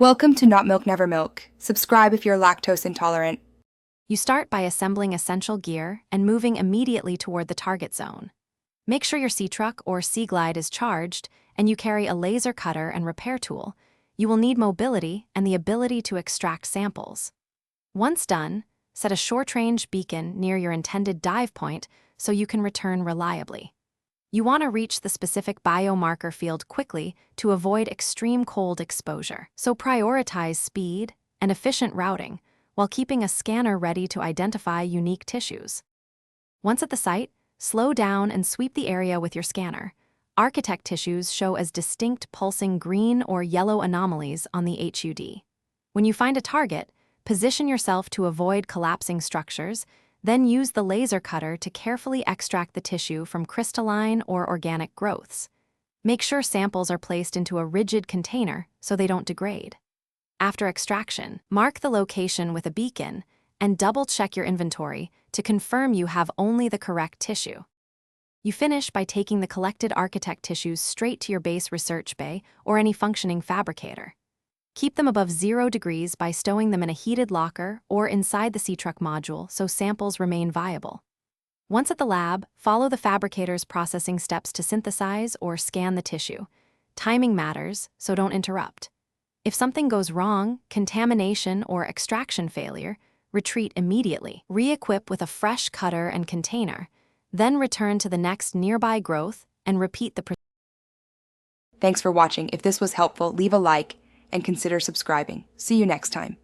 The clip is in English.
Welcome to Not Milk Never Milk. Subscribe if you're lactose intolerant. You start by assembling essential gear and moving immediately toward the target zone. Make sure your sea truck or sea glide is charged and you carry a laser cutter and repair tool. You will need mobility and the ability to extract samples. Once done, set a short-range beacon near your intended dive point so you can return reliably. You want to reach the specific biomarker field quickly to avoid extreme cold exposure. So prioritize speed and efficient routing while keeping a scanner ready to identify unique tissues. Once at the site, slow down and sweep the area with your scanner. Architect tissues show as distinct pulsing green or yellow anomalies on the HUD. When you find a target, position yourself to avoid collapsing structures, then use the laser cutter to carefully extract the tissue from crystalline or organic growths. Make sure samples are placed into a rigid container so they don't degrade. After extraction, mark the location with a beacon and double-check your inventory to confirm you have only the correct tissue. You finish by taking the collected architect tissues straight to your base research bay or any functioning fabricator. Keep them above 0 degrees by stowing them in a heated locker or inside the sea truck module so samples remain viable. Once at the lab, follow the fabricator's processing steps to synthesize or scan the tissue. Timing matters, so don't interrupt. If something goes wrong, contamination or extraction failure, retreat immediately. Re-equip with a fresh cutter and container, then return to the next nearby growth and repeat the procedure. Thanks for watching. If this was helpful, leave a like and consider subscribing. See you next time.